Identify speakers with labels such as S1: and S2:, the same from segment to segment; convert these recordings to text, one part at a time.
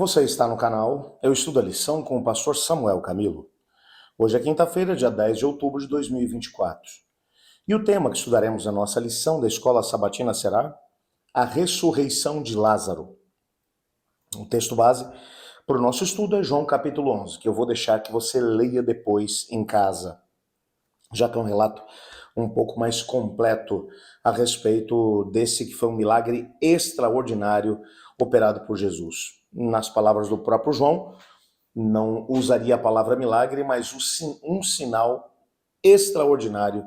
S1: Você está no canal Eu Estudo a Lição com o pastor Samuel Camilo. Hoje é quinta-feira, dia 10 de outubro de 2024. E o tema que estudaremos na nossa lição da Escola Sabatina será a ressurreição de Lázaro. O texto base para o nosso estudo é João capítulo 11, que eu vou deixar que você leia depois em casa, já que é um relato um pouco mais completo a respeito desse que foi um milagre extraordinário operado por Jesus. Nas palavras do próprio João, não usaria a palavra milagre, mas um sinal extraordinário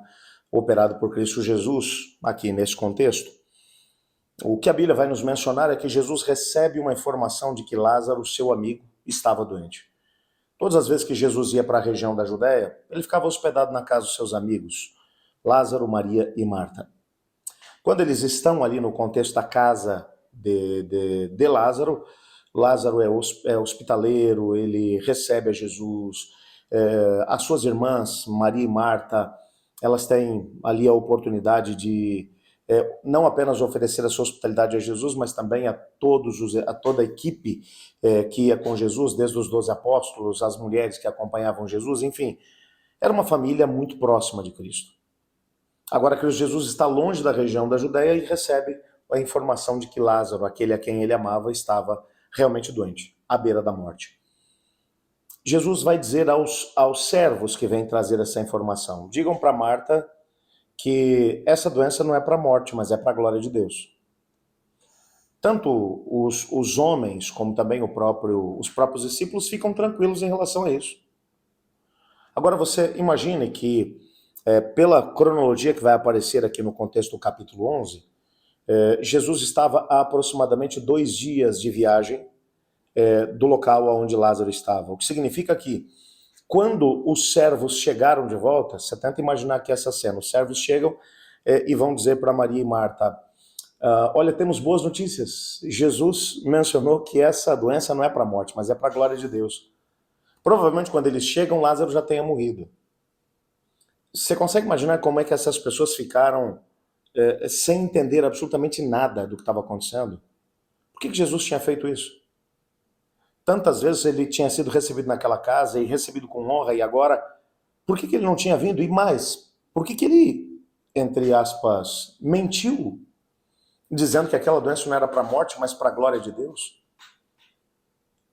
S1: operado por Cristo Jesus, aqui nesse contexto. O que a Bíblia vai nos mencionar é que Jesus recebe uma informação de que Lázaro, seu amigo, estava doente. Todas as vezes que Jesus ia para a região da Judéia, ele ficava hospedado na casa dos seus amigos, Lázaro, Maria e Marta. Quando eles estão ali no contexto da casa de Lázaro, Lázaro é hospitaleiro, ele recebe a Jesus. As suas irmãs, Maria e Marta, elas têm ali a oportunidade de não apenas oferecer a sua hospitalidade a Jesus, mas também a toda a equipe que ia com Jesus, desde os 12 apóstolos, as mulheres que acompanhavam Jesus, enfim, era uma família muito próxima de Cristo. Agora que Jesus está longe da região da Judéia e recebe a informação de que Lázaro, aquele a quem ele amava, estava realmente doente, à beira da morte. Jesus vai dizer aos servos que vêm trazer essa informação: digam para Marta que essa doença não é para a morte, mas é para a glória de Deus. Tanto os homens como também os próprios discípulos ficam tranquilos em relação a isso. Agora você imagine que, pela cronologia que vai aparecer aqui no contexto do capítulo 11, Jesus estava a aproximadamente 2 dias de viagem do local onde Lázaro estava. O que significa que, quando os servos chegaram de volta, você tenta imaginar aqui essa cena, os servos chegam e vão dizer para Maria e Marta: olha, temos boas notícias. Jesus mencionou que essa doença não é para a morte, mas é para a glória de Deus. Provavelmente quando eles chegam, Lázaro já tenha morrido. Você consegue imaginar como é que essas pessoas ficaram sem entender absolutamente nada do que estava acontecendo? Por que Jesus tinha feito isso? Tantas vezes ele tinha sido recebido naquela casa e recebido com honra, e agora, por que ele não tinha vindo? E mais, por que ele, entre aspas, mentiu, dizendo que aquela doença não era para a morte, mas para a glória de Deus?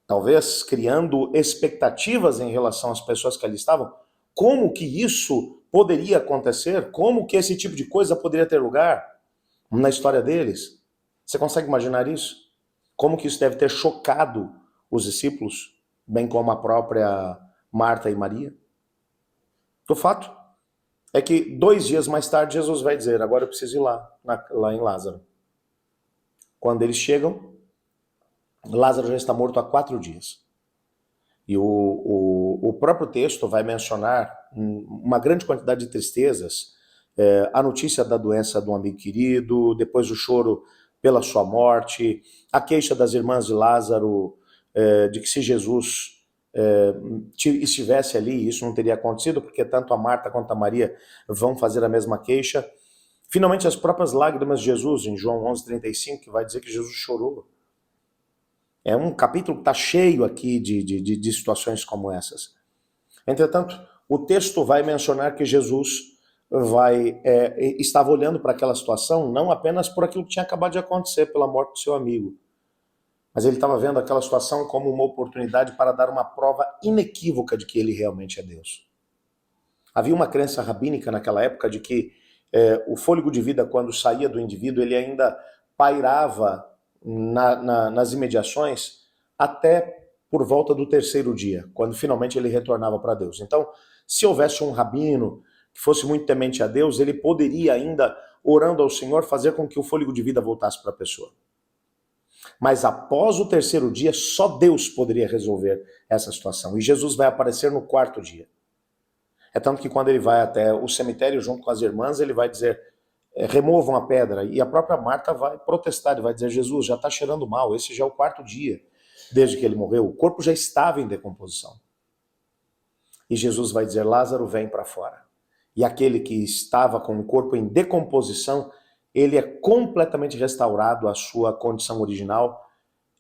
S1: Talvez criando expectativas em relação às pessoas que ali estavam. Como que isso poderia acontecer? Como que esse tipo de coisa poderia ter lugar na história deles? Você consegue imaginar isso? Como que isso deve ter chocado os discípulos, bem como a própria Marta e Maria? O fato é que 2 dias mais tarde Jesus vai dizer: agora eu preciso ir lá em Lázaro. Quando eles chegam, Lázaro já está morto há 4 dias. E o próprio texto vai mencionar uma grande quantidade de tristezas, a notícia da doença de um amigo querido, depois o choro pela sua morte, a queixa das irmãs de Lázaro, de que se Jesus estivesse ali, isso não teria acontecido, porque tanto a Marta quanto a Maria vão fazer a mesma queixa. Finalmente, as próprias lágrimas de Jesus, em João 11:35, que vai dizer que Jesus chorou. É um capítulo que está cheio aqui de situações como essas. Entretanto, o texto vai mencionar que Jesus estava olhando para aquela situação não apenas por aquilo que tinha acabado de acontecer, pela morte do seu amigo, mas ele estava vendo aquela situação como uma oportunidade para dar uma prova inequívoca de que ele realmente é Deus. Havia uma crença rabínica naquela época de que o fôlego de vida, quando saía do indivíduo, ele ainda pairava nas imediações até por volta do 3º dia, quando finalmente ele retornava para Deus. Então, se houvesse um rabino que fosse muito temente a Deus, ele poderia ainda, orando ao Senhor, fazer com que o fôlego de vida voltasse para a pessoa. Mas após o 3º dia, só Deus poderia resolver essa situação. E Jesus vai aparecer no 4º dia. É tanto que quando ele vai até o cemitério junto com as irmãs, ele vai dizer: removam a pedra. E a própria Marta vai protestar e vai dizer: Jesus, já está cheirando mal, esse já é o 4º dia desde que ele morreu, o corpo já estava em decomposição. E Jesus vai dizer: Lázaro, vem para fora. E aquele que estava com o corpo em decomposição, ele é completamente restaurado à sua condição original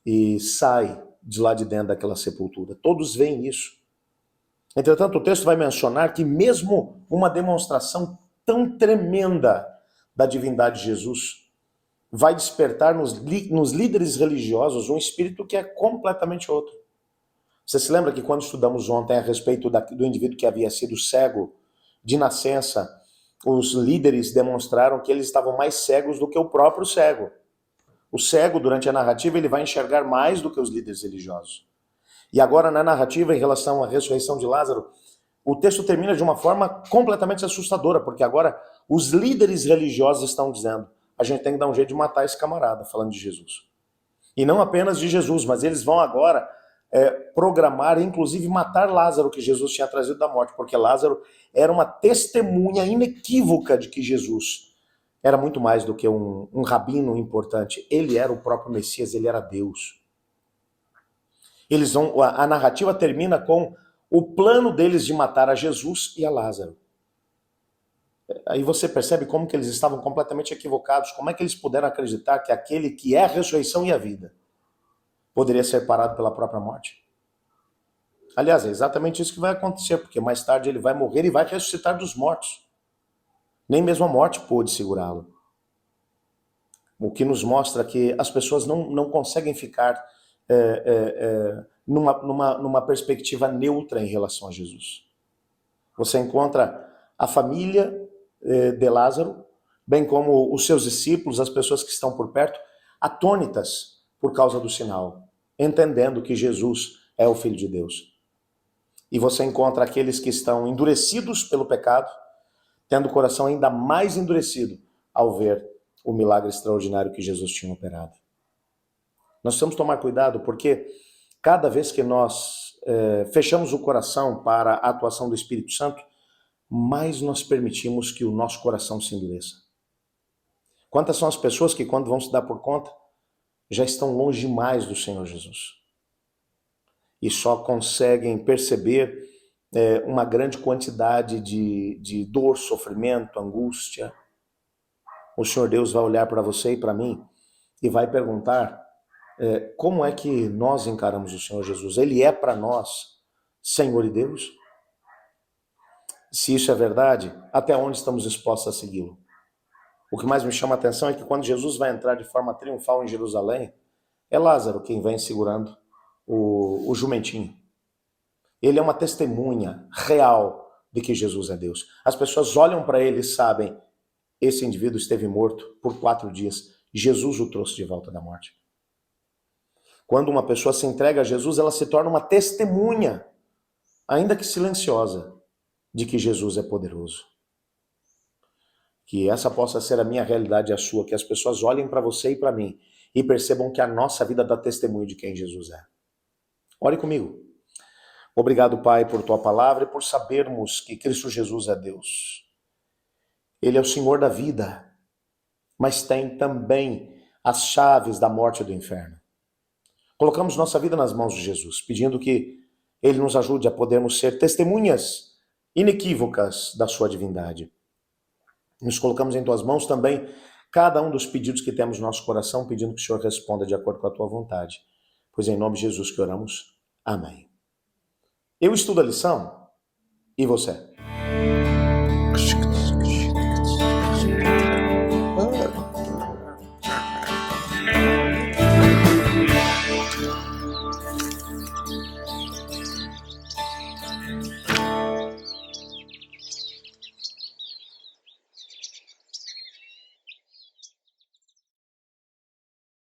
S1: e sai de lá de dentro daquela sepultura. Todos veem isso. Entretanto, o texto vai mencionar que mesmo uma demonstração tão tremenda da divindade de Jesus vai despertar nos líderes religiosos um espírito que é completamente outro. Você se lembra que quando estudamos ontem a respeito do indivíduo que havia sido cego de nascença, os líderes demonstraram que eles estavam mais cegos do que o próprio cego. O cego, durante a narrativa, ele vai enxergar mais do que os líderes religiosos. E agora, na narrativa, em relação à ressurreição de Lázaro, o texto termina de uma forma completamente assustadora, porque agora os líderes religiosos estão dizendo: a gente tem que dar um jeito de matar esse camarada, falando de Jesus. E não apenas de Jesus, mas eles vão agora programar, inclusive matar Lázaro, que Jesus tinha trazido da morte, porque Lázaro era uma testemunha inequívoca de que Jesus era muito mais do que um rabino importante. Ele era o próprio Messias, ele era Deus. A narrativa termina com o plano deles de matar a Jesus e a Lázaro. Aí você percebe como que eles estavam completamente equivocados, como é que eles puderam acreditar que aquele que é a ressurreição e a vida poderia ser parado pela própria morte. Aliás, é exatamente isso que vai acontecer, porque mais tarde ele vai morrer e vai ressuscitar dos mortos. Nem mesmo a morte pôde segurá-lo. O que nos mostra que as pessoas não conseguem ficar numa perspectiva neutra em relação a Jesus. Você encontra a família de Lázaro, bem como os seus discípulos, as pessoas que estão por perto, atônitas por causa do sinal, entendendo que Jesus é o Filho de Deus. E você encontra aqueles que estão endurecidos pelo pecado, tendo o coração ainda mais endurecido ao ver o milagre extraordinário que Jesus tinha operado. Nós precisamos tomar cuidado, porque cada vez que nós fechamos o coração para a atuação do Espírito Santo, mais nós permitimos que o nosso coração se endureça. Quantas são as pessoas que, quando vão se dar por conta, já estão longe demais do Senhor Jesus e só conseguem perceber uma grande quantidade de dor, sofrimento, angústia. O Senhor Deus vai olhar para você e para mim e vai perguntar como é que nós encaramos o Senhor Jesus. Ele é para nós Senhor e Deus? Se isso é verdade, até onde estamos dispostos a segui-lo? O que mais me chama a atenção é que quando Jesus vai entrar de forma triunfal em Jerusalém, é Lázaro quem vem segurando o jumentinho. Ele é uma testemunha real de que Jesus é Deus. As pessoas olham para ele e sabem: esse indivíduo esteve morto por 4 dias. Jesus o trouxe de volta da morte. Quando uma pessoa se entrega a Jesus, ela se torna uma testemunha, ainda que silenciosa, de que Jesus é poderoso. Que essa possa ser a minha realidade e a sua, que as pessoas olhem para você e para mim e percebam que a nossa vida dá testemunho de quem Jesus é. Ore comigo. Obrigado, Pai, por tua palavra e por sabermos que Cristo Jesus é Deus. Ele é o Senhor da vida, mas tem também as chaves da morte e do inferno. Colocamos nossa vida nas mãos de Jesus, pedindo que Ele nos ajude a podermos ser testemunhas inequívocas da sua divindade. Nos colocamos em tuas mãos também cada um dos pedidos que temos no nosso coração, pedindo que o Senhor responda de acordo com a tua vontade. Pois é em nome de Jesus que oramos. Amém. Eu estudo a lição e você?